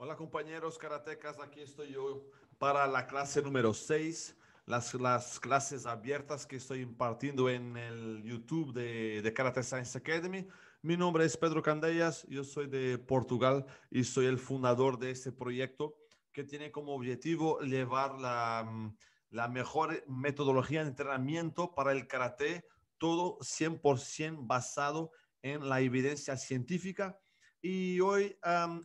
Hola compañeros karatecas, aquí estoy yo para la clase número 6, las clases abiertas que estoy impartiendo en el YouTube de Karate Science Academy. Mi nombre es Pedro Candellas, yo soy de Portugal y soy el fundador de este proyecto que tiene como objetivo llevar la mejor metodología de entrenamiento para el karate, todo 100% basado en la evidencia científica. Y hoy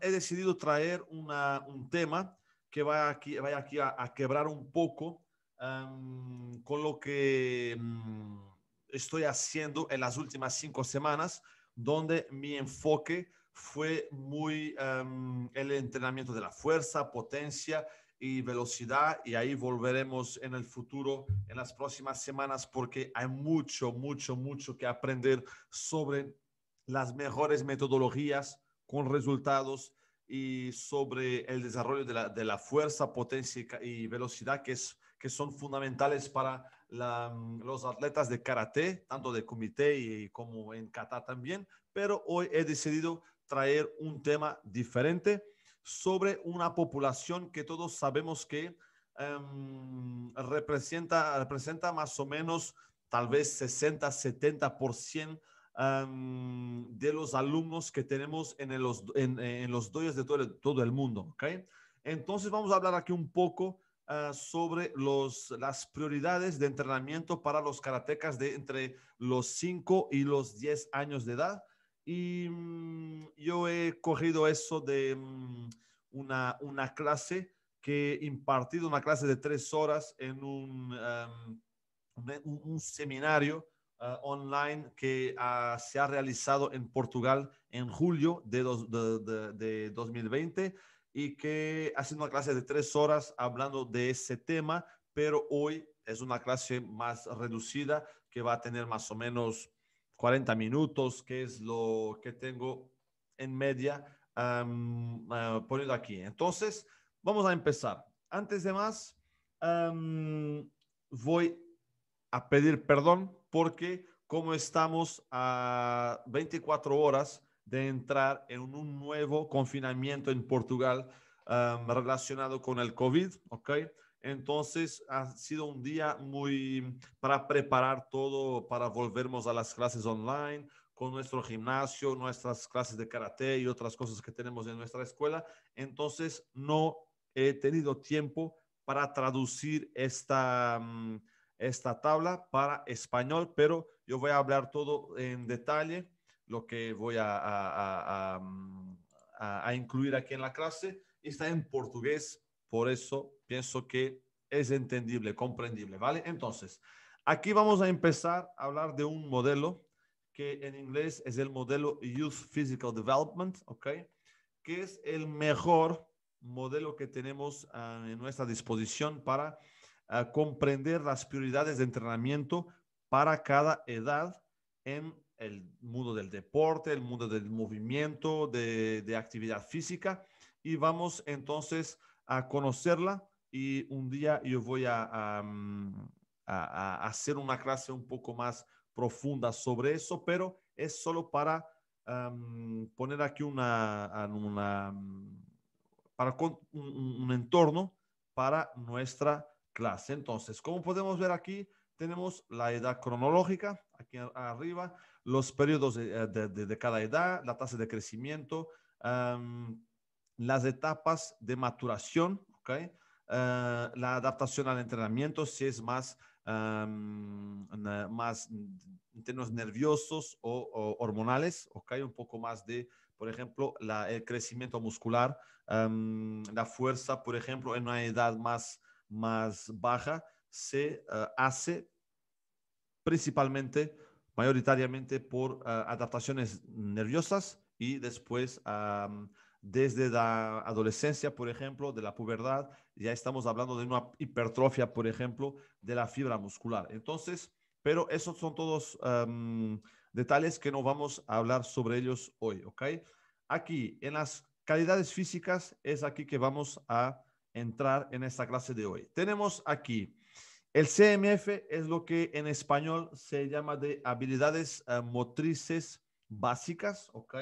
he decidido traer un tema que vaya aquí a quebrar un poco con lo que estoy haciendo en las últimas 5 semanas, donde mi enfoque fue muy el entrenamiento de la fuerza, potencia y velocidad. Y ahí volveremos en el futuro, en las próximas semanas, porque hay mucho, mucho, mucho que aprender sobre las mejores metodologías con resultados y sobre el desarrollo de la fuerza, potencia y velocidad que son fundamentales para los atletas de karate, tanto de comité y como en kata también. Pero hoy he decidido traer un tema diferente sobre una población que todos sabemos que representa más o menos tal vez 60-70% de los alumnos que tenemos en los doyos de todo el mundo. ¿Okay? Entonces vamos a hablar aquí un poco sobre las prioridades de entrenamiento para los karatecas de entre los 5 y los 10 años de edad. Y yo he cogido eso de una clase que he impartido, una clase de 3 horas en un seminario online que se ha realizado en Portugal en julio de 2020 y que ha sido una clase de 3 horas hablando de ese tema, pero hoy es una clase más reducida que va a tener más o menos 40 minutos, que es lo que tengo en media poniendo aquí. Entonces, vamos a empezar. Antes de más, voy a pedir perdón porque como estamos a 24 horas de entrar en un nuevo confinamiento en Portugal relacionado con el COVID, ¿ok? Entonces ha sido un día muy para preparar todo, para volvernos a las clases online, con nuestro gimnasio, nuestras clases de karate y otras cosas que tenemos en nuestra escuela. Entonces no he tenido tiempo para traducir esta tabla para español, pero yo voy a hablar todo en detalle, lo que voy a incluir aquí en la clase. Está en portugués, por eso pienso que es entendible, comprendible, ¿vale? Entonces, aquí vamos a empezar a hablar de un modelo que en inglés es el modelo Youth Physical Development, ¿ok? Que es el mejor modelo que tenemos en nuestra disposición para comprender las prioridades de entrenamiento para cada edad en el mundo del deporte, el mundo del movimiento, de actividad física. Y vamos entonces a conocerla y un día yo voy a hacer una clase un poco más profunda sobre eso, pero es solo para poner aquí para un entorno para nuestra clase. Entonces, como podemos ver aquí, tenemos la edad cronológica, aquí arriba, los periodos de cada edad, la tasa de crecimiento, las etapas de maturación, ¿ok? La adaptación al entrenamiento, si es más en términos nerviosos o hormonales, ¿ok? Un poco más de, por ejemplo, el crecimiento muscular, la fuerza, por ejemplo, en una edad más baja, se hace principalmente, mayoritariamente por adaptaciones nerviosas y después desde la adolescencia, por ejemplo, de la pubertad, ya estamos hablando de una hipertrofia, por ejemplo, de la fibra muscular. Entonces, pero esos son todos detalles que no vamos a hablar sobre ellos hoy, ¿ok? Aquí, en las calidades físicas, es aquí que vamos a entrar en esta clase de hoy. Tenemos aquí el CMF es lo que en español se llama de habilidades motrices básicas, ¿ok?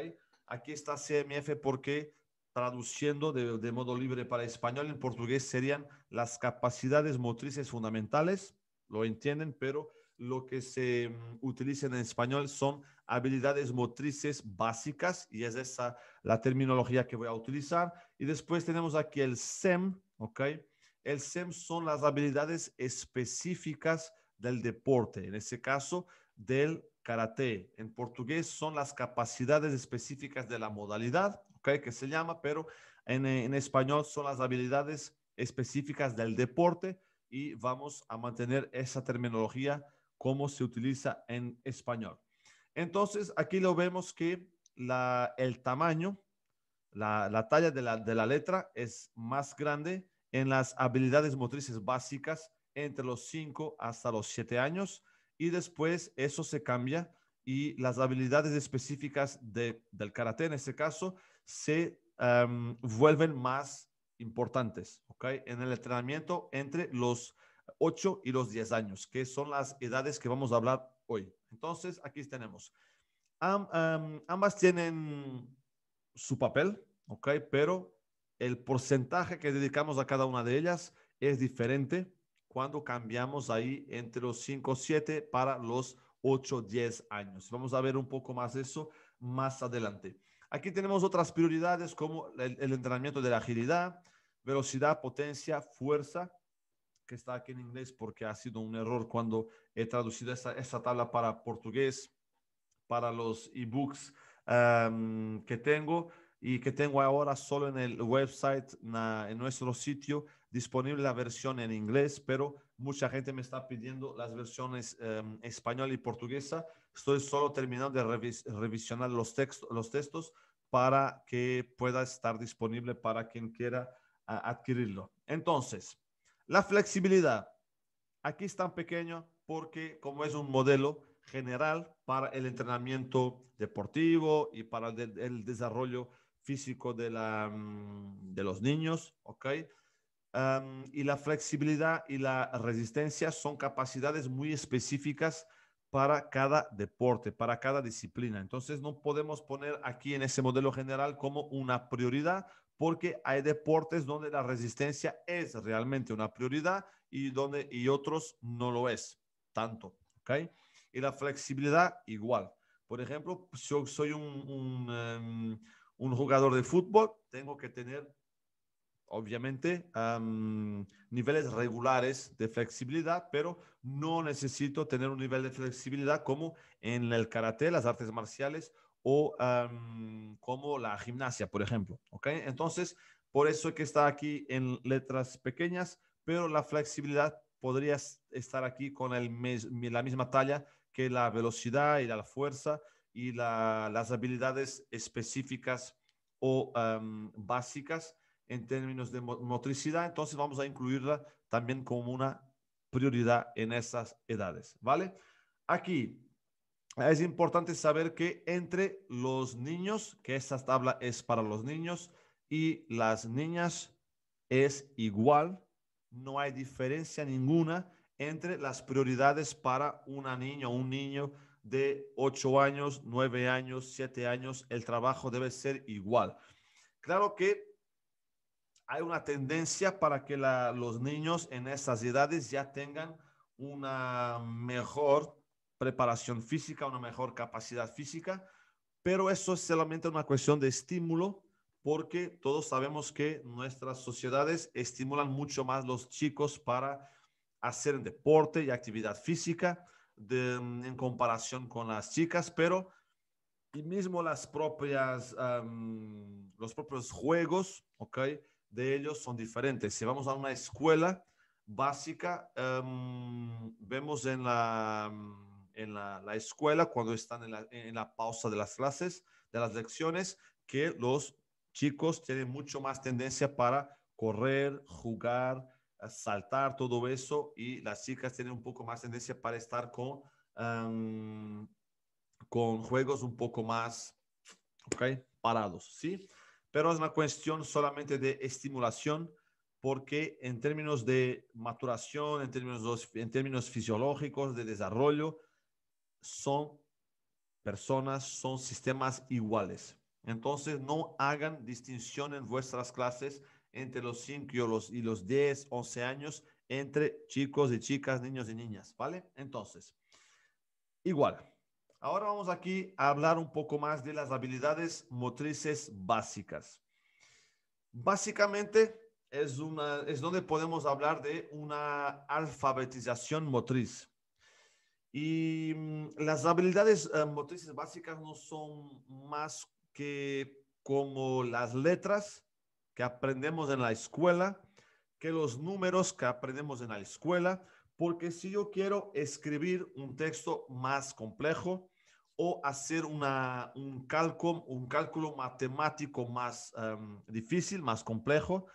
Aquí está CMF porque traduciendo de modo libre para español, en portugués serían las capacidades motrices fundamentales, lo entienden, pero lo que se utiliza en español son habilidades motrices básicas y es esa la terminología que voy a utilizar. Y después tenemos aquí el SEM, ¿ok? El SEM son las habilidades específicas del deporte, en este caso del karate. En portugués son las capacidades específicas de la modalidad, ¿ok? Que se llama, pero en español son las habilidades específicas del deporte y vamos a mantener esa terminología como se utiliza en español. Entonces, aquí lo vemos que el tamaño, la talla de la letra es más grande en las habilidades motrices básicas entre los 5 hasta los 7 años y después eso se cambia y las habilidades específicas del karate en este caso se vuelven más importantes, ¿ok? En el entrenamiento entre los 8 y los 10 años, que son las edades que vamos a hablar hoy. Entonces, aquí tenemos. Ambas tienen su papel, ¿ok? Pero el porcentaje que dedicamos a cada una de ellas es diferente cuando cambiamos ahí entre los 5 7 para los 8 10 años. Vamos a ver un poco más eso más adelante. Aquí tenemos otras prioridades como el entrenamiento de la agilidad, velocidad, potencia, fuerza, que está aquí en inglés porque ha sido un error cuando he traducido esta tabla para portugués, para los ebooks que tengo y que tengo ahora solo en el website, en nuestro sitio, disponible la versión en inglés, pero mucha gente me está pidiendo las versiones española y portuguesa. Estoy solo terminando de revisionar los textos para que pueda estar disponible para quien quiera adquirirlo. Entonces, la flexibilidad. Aquí es tan pequeño porque como es un modelo general para el entrenamiento deportivo y para el desarrollo físico de los niños, ¿ok? Y la flexibilidad y la resistencia son capacidades muy específicas para cada deporte, para cada disciplina. Entonces no podemos poner aquí en ese modelo general como una prioridad porque hay deportes donde la resistencia es realmente una prioridad y otros no lo es tanto, ¿ok? Y la flexibilidad igual. Por ejemplo, si yo soy un jugador de fútbol, tengo que tener obviamente niveles regulares de flexibilidad, pero no necesito tener un nivel de flexibilidad como en el karate, las artes marciales o como la gimnasia, por ejemplo. ¿Ok? Entonces, por eso es que está aquí en letras pequeñas, pero la flexibilidad podría estar aquí con la misma talla que la velocidad y la fuerza y las habilidades específicas o básicas en términos de motricidad, entonces vamos a incluirla también como una prioridad en esas edades, ¿vale? Aquí es importante saber que entre los niños, que esta tabla es para los niños y las niñas es igual, no hay diferencia ninguna entre las prioridades para una niña o un niño de 8 años, 9 años, 7 años, el trabajo debe ser igual. Claro que hay una tendencia para que los niños en estas edades ya tengan una mejor preparación física, una mejor capacidad física, pero eso es solamente una cuestión de estímulo, porque todos sabemos que nuestras sociedades estimulan mucho más los chicos para hacer deporte y actividad física en comparación con las chicas, pero y mismo los propios juegos, ¿ok? De ellos son diferentes. Si vamos a una escuela básica, vemos en la escuela, cuando están en la pausa de las clases, de las lecciones, que los chicos tienen mucho más tendencia para correr, jugar, saltar, todo eso, y las chicas tienen un poco más tendencia para estar con juegos un poco más, ¿ok? Parados, ¿sí? Pero es una cuestión solamente de estimulación porque en términos de maturación, en términos fisiológicos, de desarrollo, son personas, son sistemas iguales, Entonces, no hagan distinción en vuestras clases entre los 5 y los 10, 11 años, entre chicos y chicas, niños y niñas, ¿vale? Entonces, igual. Ahora vamos aquí a hablar un poco más de las habilidades motrices básicas. Básicamente es donde podemos hablar de una alfabetización motriz. Y las habilidades motrices básicas no son más que como las letras que aprendemos en la escuela, que los números que aprendemos en la escuela, porque si yo quiero escribir un texto más complejo o hacer un cálculo matemático más difícil, más complejo,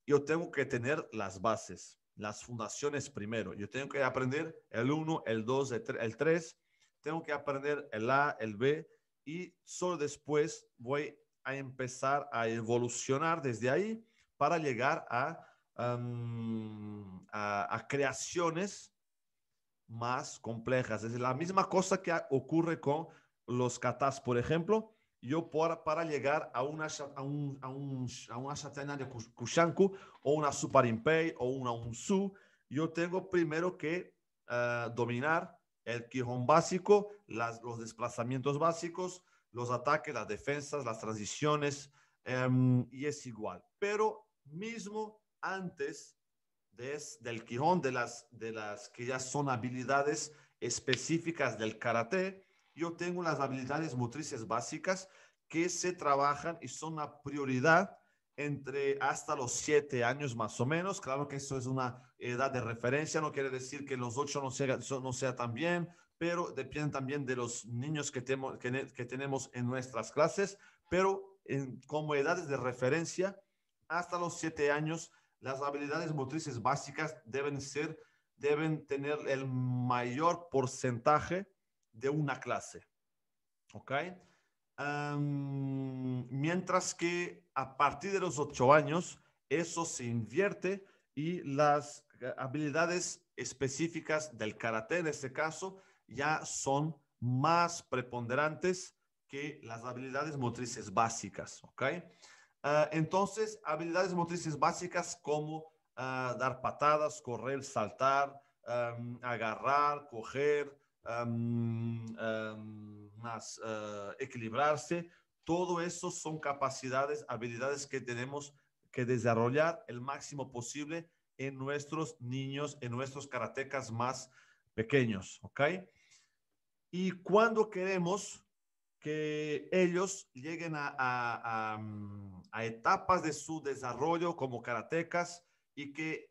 yo tengo que tener las bases, las fundaciones primero. Yo tengo que aprender el 1, el 2, el 3. Tengo que aprender el A, el B y solo después voy a empezar a evolucionar desde ahí para llegar a creaciones más complejas. Es la misma cosa que ocurre con los katas, por ejemplo. Yo para llegar a una Shatana de Kushanku o una Suparimpei o una Unsu, yo tengo primero que dominar el Quijón básico, los desplazamientos básicos, los ataques, las defensas, las transiciones, y es igual. Pero mismo antes del Quijón, de las que ya son habilidades específicas del karate, yo tengo las habilidades motrices básicas que se trabajan y son una prioridad entre hasta los 7 años más o menos. Claro que eso es una edad de referencia, no quiere decir que los 8 no sea tan bien, pero depende también de los niños que tenemos en nuestras clases, pero como edades de referencia, hasta los 7 años, las habilidades motrices básicas deben tener el mayor porcentaje de una clase, ¿ok? Mientras que a partir de los 8 años, eso se invierte y las habilidades específicas del karate, en este caso, ya son más preponderantes que las habilidades motrices básicas, ¿ok? Entonces, habilidades motrices básicas como dar patadas, correr, saltar, agarrar, coger, más equilibrarse. Todo eso son capacidades, habilidades que tenemos que desarrollar el máximo posible en nuestros niños, en nuestros karatecas más pequeños, ¿ok? Y cuando queremos que ellos lleguen a etapas de su desarrollo como karatecas y que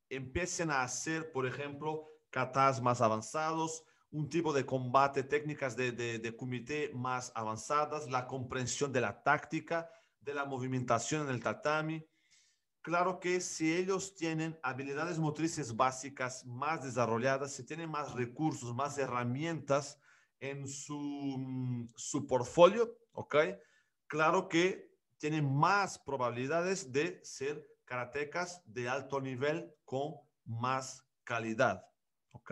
empiecen a hacer, por ejemplo, katas más avanzados, un tipo de combate, técnicas de kumite más avanzadas, la comprensión de la táctica, de la movimentación en el tatami. Claro que si ellos tienen habilidades motrices básicas más desarrolladas, si tienen más recursos, más herramientas en su portfolio, ¿ok? Claro que tienen más probabilidades de ser karatecas de alto nivel con más calidad, ¿ok?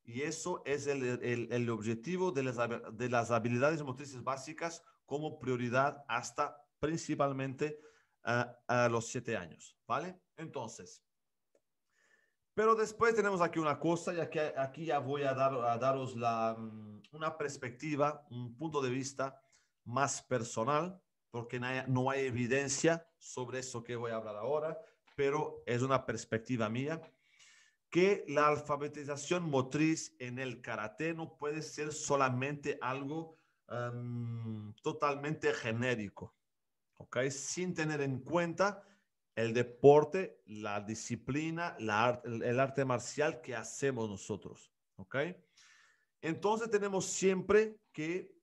Y eso es el objetivo de las habilidades motrices básicas como prioridad hasta principalmente a los 7 años, ¿vale? Entonces, pero después tenemos aquí una cosa, ya que aquí ya voy a daros una perspectiva, un punto de vista más personal, porque no hay evidencia sobre eso que voy a hablar ahora, pero es una perspectiva mía, que la alfabetización motriz en el karate no puede ser solamente algo totalmente genérico, ¿ok? Sin tener en cuenta el deporte, la disciplina, el arte marcial que hacemos nosotros, ¿ok? Entonces tenemos siempre que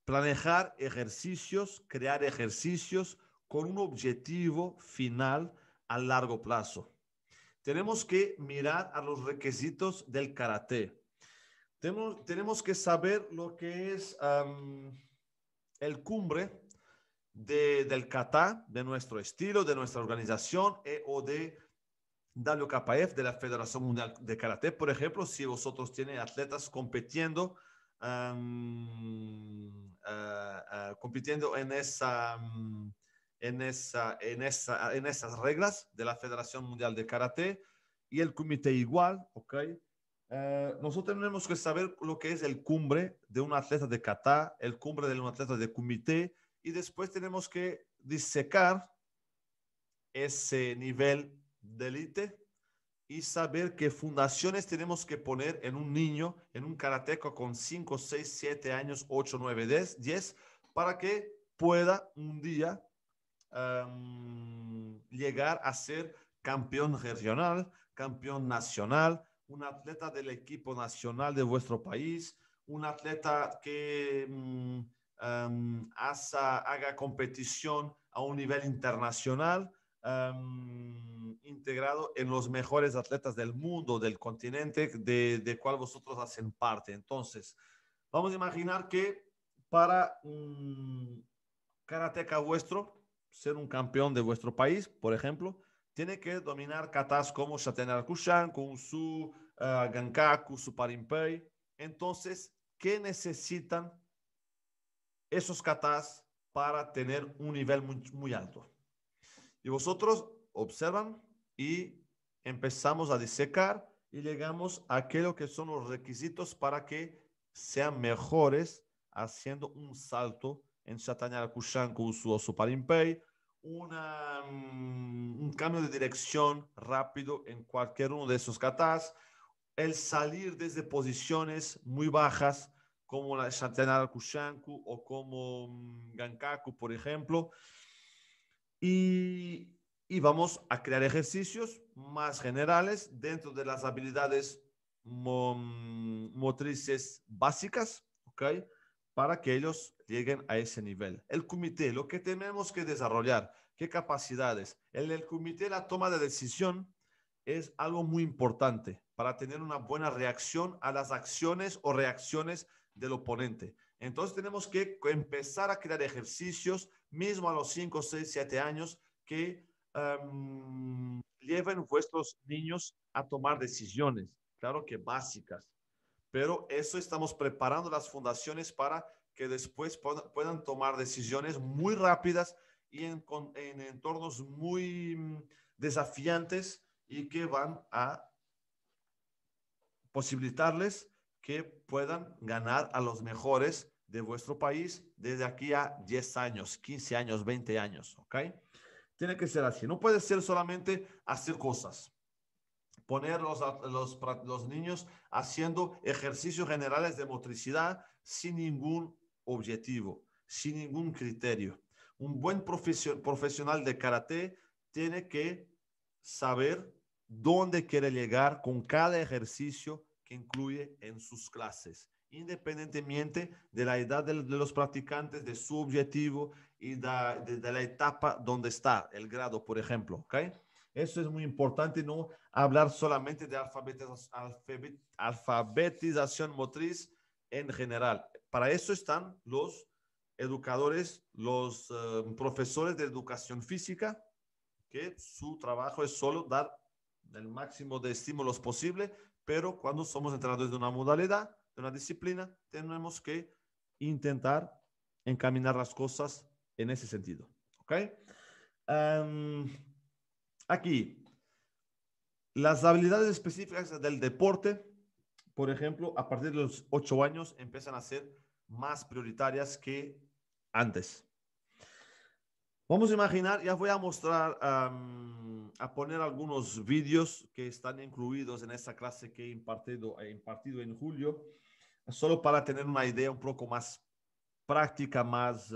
planear ejercicios, crear ejercicios con un objetivo final a largo plazo. Tenemos que mirar a los requisitos del karate. Tenemos que saber lo que es el cumbre del kata, de nuestro estilo, de nuestra organización o de WKF, de la Federación Mundial de Karate. Por ejemplo, si vosotros tienen atletas compitiendo compitiendo en esas reglas de la Federación Mundial de Karate y el comité igual, ¿ok? Nosotros tenemos que saber lo que es el cumbre de un atleta de kata, el cumbre de un atleta de comité, y después tenemos que disecar ese nivel de élite y saber qué fundaciones tenemos que poner en un niño, en un karateca con 5, 6, 7 años, 8, 9, 10, para que pueda un día llegar a ser campeón regional, campeón nacional, un atleta del equipo nacional de vuestro país, un atleta que haga competición a un nivel internacional, integrado en los mejores atletas del mundo, del continente, de cual vosotros hacen parte. Entonces, vamos a imaginar que para un karateca vuestro, ser un campeón de vuestro país, por ejemplo, tiene que dominar katas como Shatenar Kushan, Kung Su, Gankaku, Suparimpei. Entonces, ¿qué necesitan esos katas para tener un nivel muy, muy alto? Y vosotros observan y empezamos a disecar y llegamos a aquello que son los requisitos para que sean mejores haciendo un salto en Shatanyara Kushan, Kusu o Suparimpei, un cambio de dirección rápido en cualquier uno de esos katas, el salir desde posiciones muy bajas como la Shatanyara Kushanku o como Gankaku, por ejemplo, y, y vamos a crear ejercicios más generales dentro de las habilidades motrices básicas, ¿ok? Para que ellos lleguen a ese nivel. El comité, lo que tenemos que desarrollar, qué capacidades. En el comité, la toma de decisión es algo muy importante para tener una buena reacción a las acciones o reacciones del oponente. Entonces tenemos que empezar a crear ejercicios, mismo a los 5, 6, 7 años, que lleven vuestros niños a tomar decisiones, claro que básicas, pero eso estamos preparando las fundaciones para que después puedan tomar decisiones muy rápidas y en entornos muy desafiantes y que van a posibilitarles que puedan ganar a los mejores de vuestro país desde aquí a 10 años, 15 años, 20 años, ¿ok? Tiene que ser así. No puede ser solamente hacer cosas. Poner los niños haciendo ejercicios generales de motricidad sin ningún objetivo, sin ningún criterio. Un buen profesional de karate tiene que saber dónde quiere llegar con cada ejercicio que incluye en sus clases, independientemente de la edad de los practicantes, de su objetivo y de la etapa donde está, el grado, por ejemplo, ¿ok? Eso es muy importante, no hablar solamente de alfabetización motriz en general. Para eso están los educadores, los profesores de educación física, que su trabajo es solo dar el máximo de estímulos posible, pero cuando somos entrenadores de una modalidad, de una disciplina, tenemos que intentar encaminar las cosas en ese sentido. ¿Ok? Aquí, las habilidades específicas del deporte, por ejemplo, a partir de los 8 años empiezan a ser más prioritarias que antes. Vamos a imaginar, ya voy a mostrar, a poner algunos vídeos que están incluidos en esta clase que he impartido en julio, solo para tener una idea un poco más práctica, más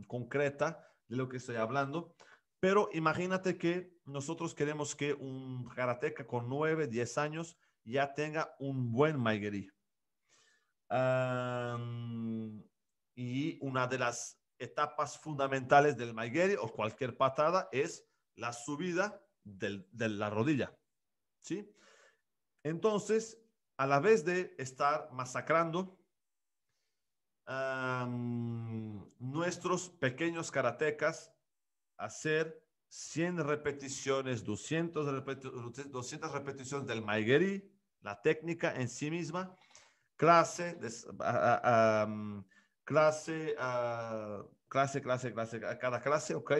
concreta de lo que estoy hablando. Pero imagínate que nosotros queremos que un karateca con 9, 10 años ya tenga un buen maigeri. Y una de las etapas fundamentales del maigeri o cualquier patada es la subida de la rodilla. ¿Sí? Entonces, a la vez de estar masacrando nuestros pequeños karatecas, hacer 100 repeticiones, 200 repeticiones del maigeri, la técnica en sí misma, clase, clase, a cada clase, ¿ok?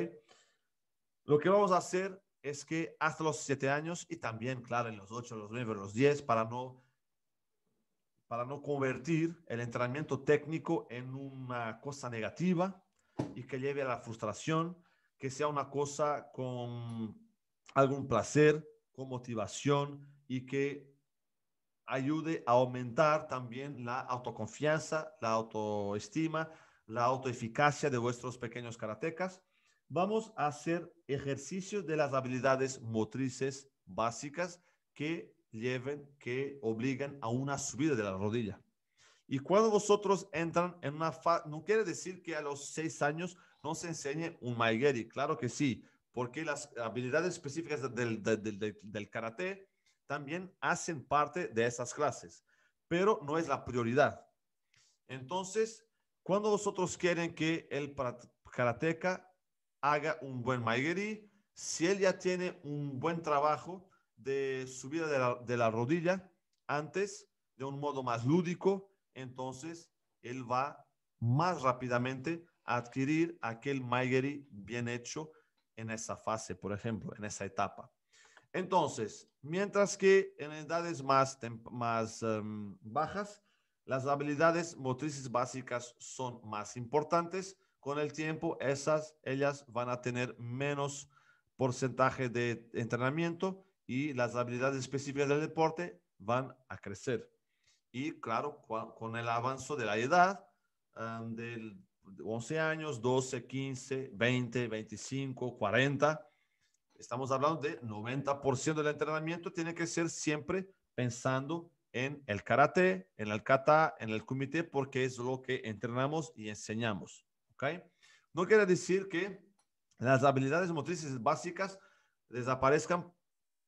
Lo que vamos a hacer es que hasta los 7 años y también, claro, en los 8, los 9, los 10, para no convertir el entrenamiento técnico en una cosa negativa y que lleve a la frustración, que sea una cosa con algún placer, con motivación y que ayude a aumentar también la autoconfianza, la autoestima, la autoeficacia de vuestros pequeños karatecas. Vamos a hacer ejercicios de las habilidades motrices básicas que obligan a una subida de la rodilla. Y cuando vosotros entran en una fase, no quiere decir que a los 6 años no se enseñe un maigeri, claro que sí, porque las habilidades específicas del karate también hacen parte de esas clases, pero no es la prioridad. Entonces, cuando vosotros quieren que el karateka haga un buen maigeri, si él ya tiene un buen trabajo de subida de la rodilla antes, de un modo más lúdico, entonces él va más rápidamente a adquirir aquel maigeri bien hecho en esa fase, por ejemplo, en esa etapa. Entonces, mientras que en edades más bajas, las habilidades motrices básicas son más importantes. Con el tiempo, ellas van a tener menos porcentaje de entrenamiento y las habilidades específicas del deporte van a crecer. Y claro, con el avance de la edad, de 11 años, 12, 15, 20, 25, 40, estamos hablando de 90% del entrenamiento tiene que ser siempre pensando en el karate, en el kata, en el kumite, porque es lo que entrenamos y enseñamos. ¿Ok? No quiere decir que las habilidades motrices básicas desaparezcan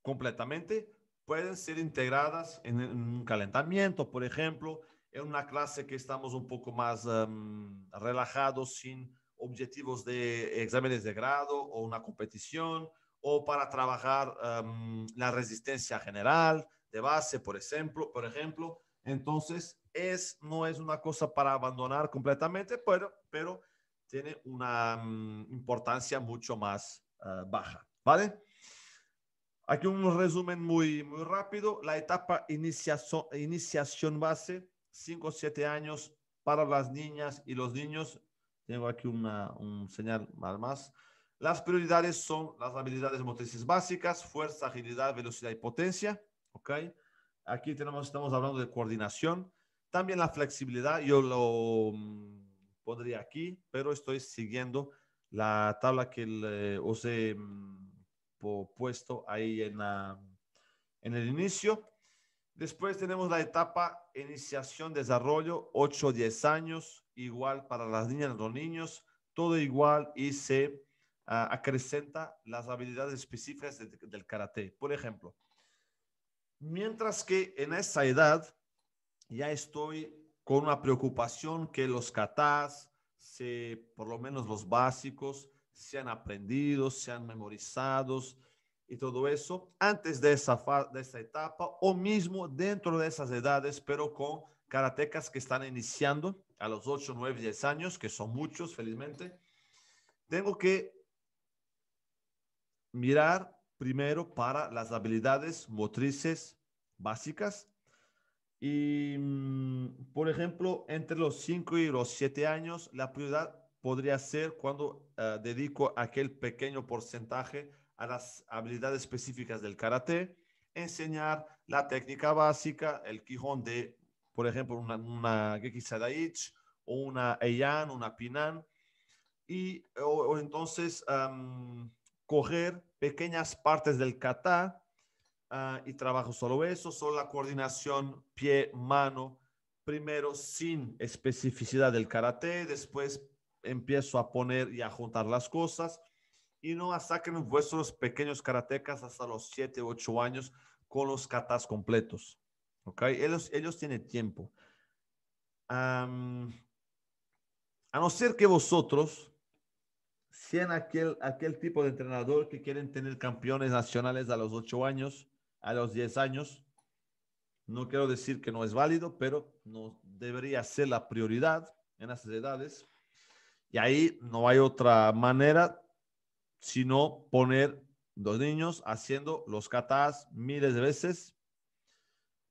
completamente, pueden ser integradas en un calentamiento, por ejemplo, en una clase que estamos un poco más relajados, sin objetivos de exámenes de grado o una competición, o para trabajar la resistencia general de base, por ejemplo. Entonces, no es una cosa para abandonar completamente, pero tiene una importancia mucho más baja, ¿vale? Aquí un resumen muy rápido. La etapa iniciación base, 5 o 7 años para las niñas y los niños. Tengo aquí un señal más. Las prioridades son las habilidades motrices básicas, fuerza, agilidad, velocidad y potencia. ¿Ok? Aquí estamos hablando de coordinación. También la flexibilidad, yo lo pondría aquí, pero estoy siguiendo la tabla que os he puesto ahí en el inicio. Después tenemos la etapa iniciación, desarrollo, 8 o 10 años, igual para las niñas y los niños, todo igual y se acrecenta las habilidades específicas del karate. Por ejemplo, mientras que en esa edad ya estoy con una preocupación que los katas, por lo menos los básicos, sean aprendidos, sean memorizados y todo eso antes de esa etapa o mismo dentro de esas edades, pero con karatecas que están iniciando a los 8, 9, 10 años, que son muchos, felizmente. Tengo que mirar primero para las habilidades motrices básicas y, por ejemplo, entre los 5 y los 7 años, la prioridad podría ser cuando dedico aquel pequeño porcentaje a las habilidades específicas del karate, enseñar la técnica básica, el Kihon de, por ejemplo, una Geki Sadaich o una Eian, una Pinan, o entonces coger pequeñas partes del kata y trabajo solo eso, solo la coordinación pie-mano, primero sin especificidad del karate, después empiezo a poner y a juntar las cosas y no saquen vuestros pequeños karatecas hasta los 7 u 8 años con los katas completos. ¿Ok? Ellos tienen tiempo. A no ser que vosotros sean aquel tipo de entrenador que quieren tener campeones nacionales a los 8 años, a los 10 años, No quiero decir que no es válido, pero no debería ser la prioridad en esas edades. Y ahí no hay otra manera sino poner los niños haciendo los katas miles de veces,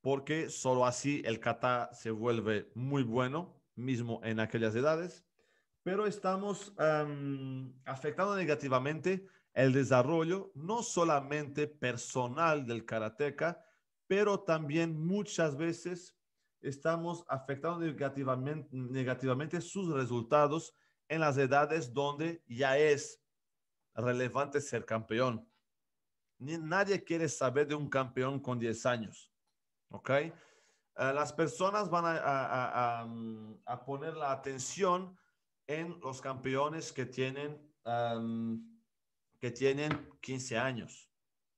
porque solo así el kata se vuelve muy bueno, mismo en aquellas edades. Pero estamos afectando negativamente el desarrollo, no solamente personal del karateca, pero también muchas veces estamos afectando negativamente sus resultados en las edades donde ya es relevante ser campeón. Nadie quiere saber de un campeón con 10 años, ¿ok? Las personas van a poner la atención en los campeones que tienen 15 años,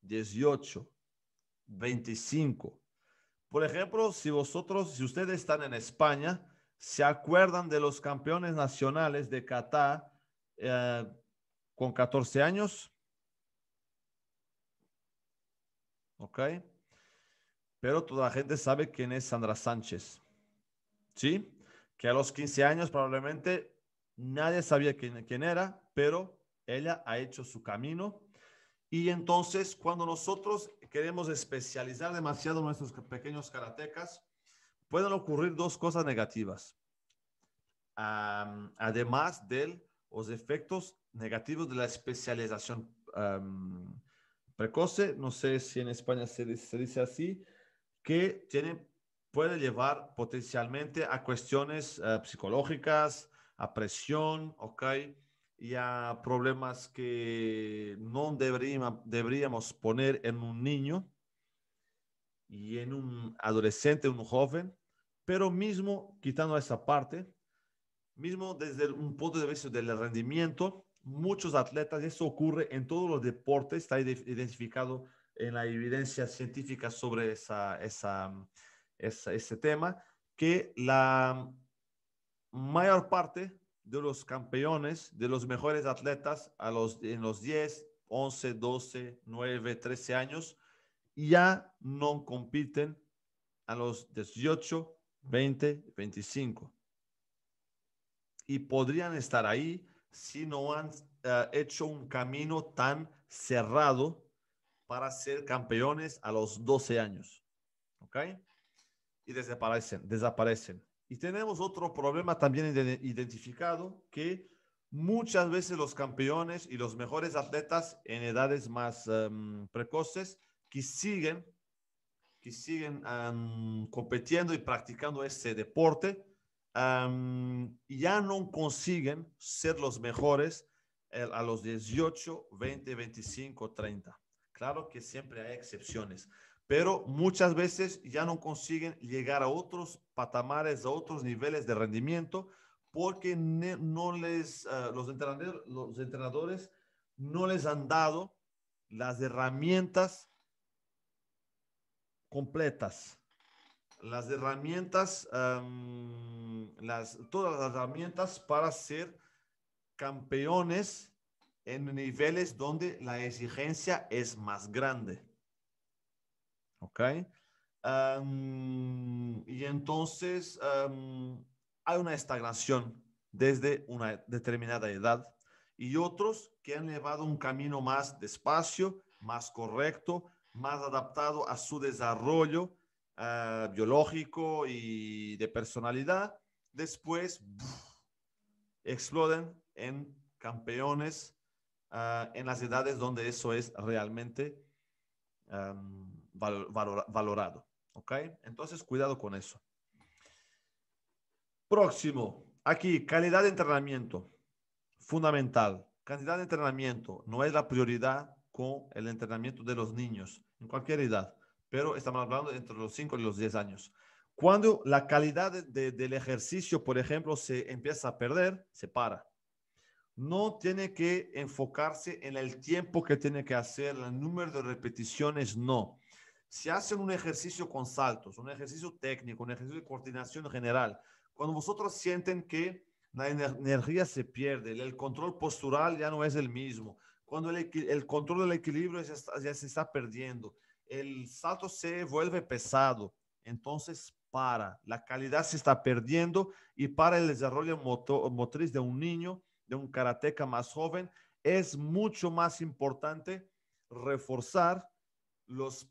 18, 25. Por ejemplo, si ustedes están en España, se acuerdan de los campeones nacionales de Qatar con 14 años, ¿ok? Pero toda la gente sabe quién es Sandra Sánchez, ¿sí? Que a los 15 años probablemente nadie sabía quién era, pero ella ha hecho su camino. Y entonces, cuando nosotros queremos especializar demasiado nuestros pequeños karatecas, pueden ocurrir dos cosas negativas. Además de los efectos negativos de la especialización precoce, no sé si en España se dice así, que puede llevar potencialmente a cuestiones psicológicas, a presión, ¿ok? Y a problemas que no deberíamos poner en un niño y en un adolescente, un joven, pero mismo quitando esa parte, mismo desde un punto de vista del rendimiento, muchos atletas, eso ocurre en todos los deportes, está identificado en la evidencia científica sobre ese tema, que la mayor parte de los campeones, de los mejores atletas en los 10, 11, 12, 9, 13 años, ya no compiten a los 18, 20, 25. Y podrían estar ahí si no han hecho un camino tan cerrado para ser campeones a los 12 años. ¿Ok? Y desaparecen. Y tenemos otro problema también identificado, que muchas veces los campeones y los mejores atletas en edades más precoces que siguen compitiendo y practicando este deporte, ya no consiguen ser los mejores a los 18, 20, 25, 30. Claro que siempre hay excepciones, pero muchas veces ya no consiguen llegar a otros patamares, a otros niveles de rendimiento, porque los entrenadores no les han dado las herramientas completas, las herramientas, todas las herramientas para ser campeones en niveles donde la exigencia es más grande. ¿Ok? Y entonces hay una estagnación desde una determinada edad y otros que han llevado un camino más despacio, más correcto, más adaptado a su desarrollo biológico y de personalidad, después exploden en campeones en las edades donde eso es realmente valorado. ¿Ok? Entonces, cuidado con eso. Próximo. Aquí, calidad de entrenamiento. Fundamental. Calidad de entrenamiento no es la prioridad con el entrenamiento de los niños en cualquier edad, pero estamos hablando entre los 5 y los 10 años. Cuando la calidad del ejercicio, por ejemplo, se empieza a perder, se para. No tiene que enfocarse en el tiempo que tiene que hacer, el número de repeticiones, no. Si hacen un ejercicio con saltos, un ejercicio técnico, un ejercicio de coordinación general, cuando vosotros sienten que la energía se pierde, el control postural ya no es el mismo, cuando el control del equilibrio ya se está perdiendo, el salto se vuelve pesado, entonces para. La calidad se está perdiendo y para el desarrollo motriz de un niño, de un karateca más joven, es mucho más importante reforzar los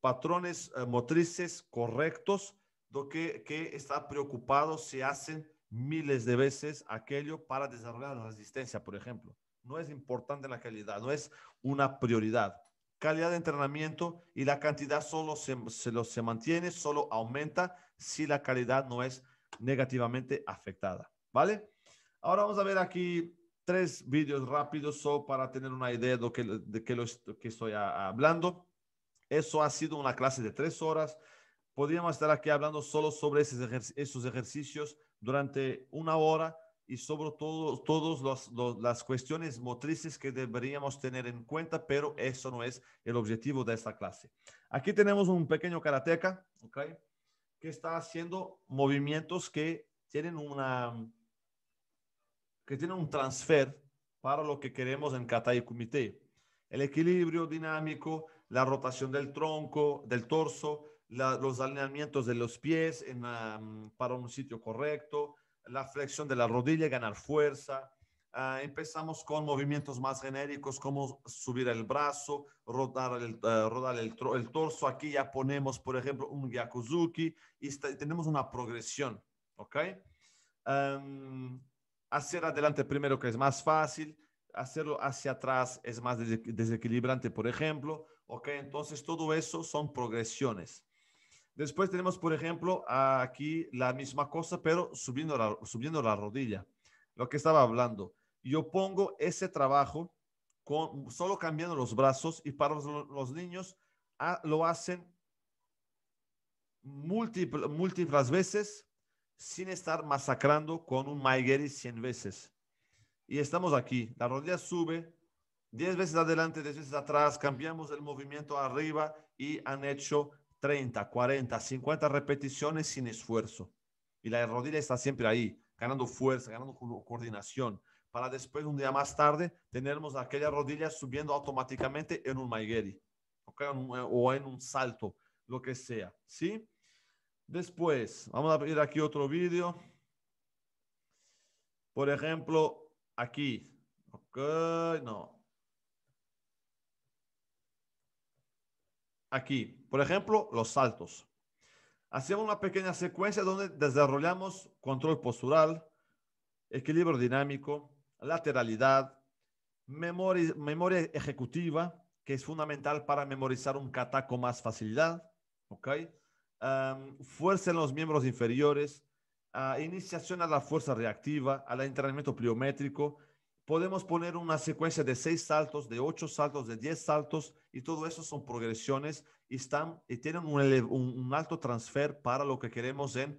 patrones motrices correctos, lo que está preocupado si hacen miles de veces aquello para desarrollar la resistencia, por ejemplo. No es importante la calidad, no es una prioridad. Calidad de entrenamiento y la cantidad solo se mantiene, solo aumenta si la calidad no es negativamente afectada, ¿vale? Ahora vamos a ver aquí 3 vídeos rápidos solo para tener una idea de que estoy hablando. Eso ha sido una clase de 3 horas. Podríamos estar aquí hablando solo sobre esos ejercicios durante una hora y sobre todas las cuestiones motrices que deberíamos tener en cuenta, pero eso no es el objetivo de esta clase. Aquí tenemos un pequeño karateca, ¿ok? Que está haciendo movimientos que tienen un transfer para lo que queremos en kata y kumite. El equilibrio dinámico, la rotación del tronco, del torso, los alineamientos de los pies para un sitio correcto, la flexión de la rodilla, ganar fuerza. Empezamos con movimientos más genéricos como subir el brazo, rodar el torso. Aquí ya ponemos, por ejemplo, un Gyakuzuki y tenemos una progresión, ¿ok? Hacer adelante primero, que es más fácil, hacerlo hacia atrás es más desequilibrante, por ejemplo. Ok, entonces todo eso son progresiones. Después tenemos, por ejemplo, aquí la misma cosa, pero subiendo la rodilla. Lo que estaba hablando. Yo pongo ese trabajo solo cambiando los brazos y para los niños lo hacen múltiples veces sin estar masacrando con un Maigeri 100 veces. Y estamos aquí, la rodilla sube 10 veces adelante, 10 veces atrás, cambiamos el movimiento arriba y han hecho 30, 40, 50 repeticiones sin esfuerzo. Y la rodilla está siempre ahí, ganando fuerza, ganando coordinación, para después, un día más tarde, tenermos aquella rodilla subiendo automáticamente en un Maigeri, ¿okay? O en un salto, lo que sea, ¿sí? Después, vamos a ver aquí otro vídeo. Por ejemplo, aquí. Ok, no. Aquí, por ejemplo, los saltos. Hacemos una pequeña secuencia donde desarrollamos control postural, equilibrio dinámico, lateralidad, memoria ejecutiva, que es fundamental para memorizar un kata con más facilidad. ¿Ok? Fuerza en los miembros inferiores, iniciación a la fuerza reactiva, al entrenamiento pliométrico. Podemos poner una secuencia de 6 saltos, de 8 saltos, de 10 saltos, y todo eso son progresiones y tienen un alto transfer para lo que queremos en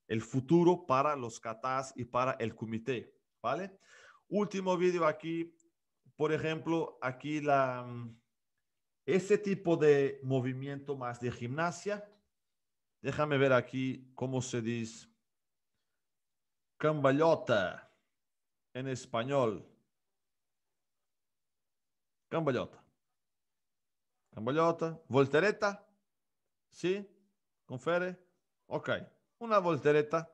el futuro, para los katas y para el kumite, ¿vale? Último vídeo aquí, por ejemplo, aquí ese tipo de movimiento más de gimnasia. Déjame ver aquí cómo se dice camballota en español. Camballota. Camballota. Voltereta. ¿Sí? ¿Confere? Ok. Una voltereta.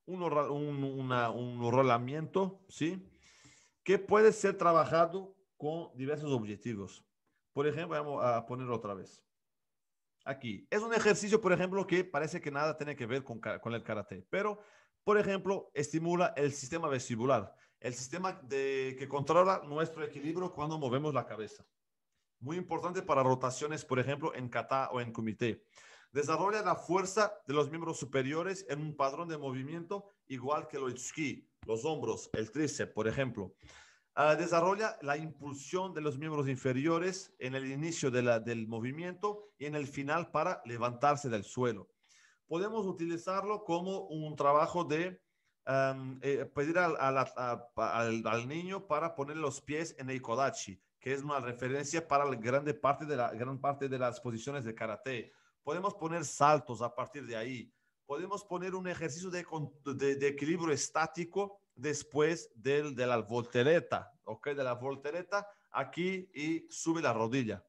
Un rolamiento. ¿Sí? Que puede ser trabajado con diversos objetivos. Por ejemplo, vamos a ponerlo otra vez. Aquí. Es un ejercicio, por ejemplo, que parece que nada tiene que ver con el karate, pero, por ejemplo, estimula el sistema vestibular, el sistema que controla nuestro equilibrio cuando movemos la cabeza. Muy importante para rotaciones, por ejemplo, en kata o en kumite. Desarrolla la fuerza de los miembros superiores en un patrón de movimiento igual que los itsuki, los hombros, el tríceps, por ejemplo. Desarrolla la impulsión de los miembros inferiores en el inicio del movimiento y en el final para levantarse del suelo. Podemos utilizarlo como un trabajo de pedir al niño para poner los pies en el kodachi, que es una referencia para la gran parte de las posiciones de karate. Podemos poner saltos a partir de ahí. Podemos poner un ejercicio de equilibrio estático después de la voltereta, ¿ok? De la voltereta aquí y sube la rodilla.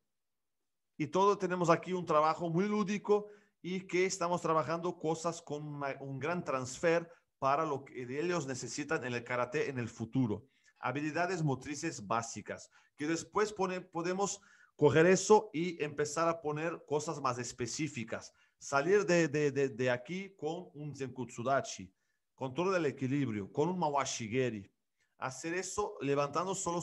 Y todo tenemos aquí un trabajo muy lúdico y que estamos trabajando cosas con un gran transfer para lo que ellos necesitan en el karate en el futuro. Habilidades motrices básicas, que después podemos coger eso y empezar a poner cosas más específicas. Salir de aquí con un Zenkutsudachi, control del equilibrio, con un Mawashigeri. Hacer eso levantando solo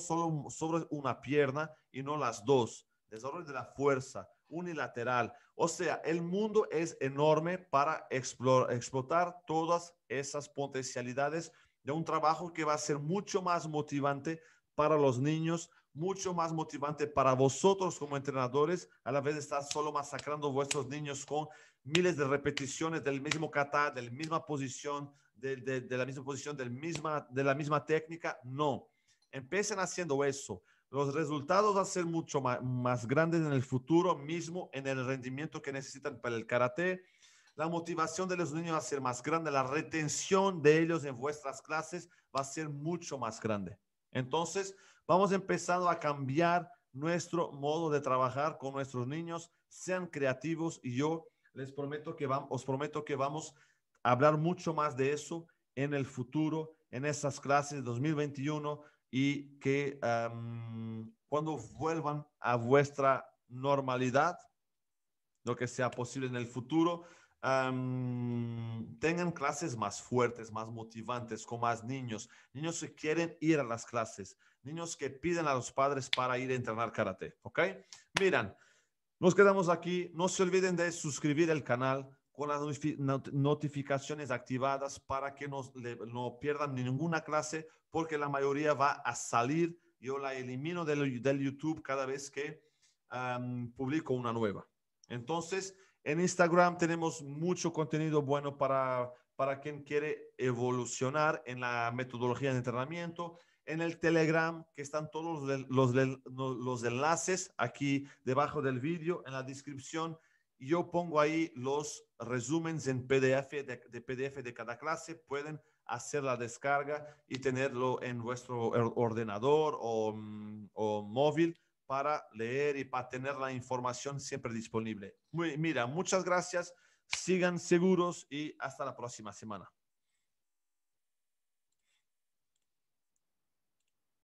sobre una pierna y no las dos. Desarrollo de la fuerza, unilateral. O sea, el mundo es enorme para explotar todas esas potencialidades de un trabajo que va a ser mucho más motivante para los niños, mucho más motivante para vosotros como entrenadores, a la vez de estar solo masacrando a vuestros niños con miles de repeticiones del mismo kata, de la misma posición, de la misma posición, de la misma técnica. No, empiecen haciendo eso. Los resultados van a ser mucho más grandes en el futuro mismo, en el rendimiento que necesitan para el karate. La motivación de los niños va a ser más grande, la retención de ellos en vuestras clases va a ser mucho más grande. Entonces, vamos empezando a cambiar nuestro modo de trabajar con nuestros niños. Sean creativos y yo os prometo que vamos a hablar mucho más de eso en el futuro, en esas clases 2021 y que cuando vuelvan a vuestra normalidad, lo que sea posible en el futuro, tengan clases más fuertes, más motivantes, con más niños, niños que quieren ir a las clases, niños que piden a los padres para ir a entrenar karate, ¿ok? Miran, nos quedamos aquí. No se olviden de suscribir el canal con las notificaciones activadas para que no pierdan ninguna clase, porque la mayoría va a salir. Yo la elimino del YouTube cada vez que publico una nueva. Entonces, en Instagram tenemos mucho contenido bueno para quien quiere evolucionar en la metodología de entrenamiento. En el Telegram, que están todos los enlaces aquí debajo del vídeo, en la descripción. Yo pongo ahí los resúmenes en PDF de PDF de cada clase. Pueden hacer la descarga y tenerlo en vuestro ordenador o móvil para leer y para tener la información siempre disponible. Mira, muchas gracias. Sigan seguros y hasta la próxima semana.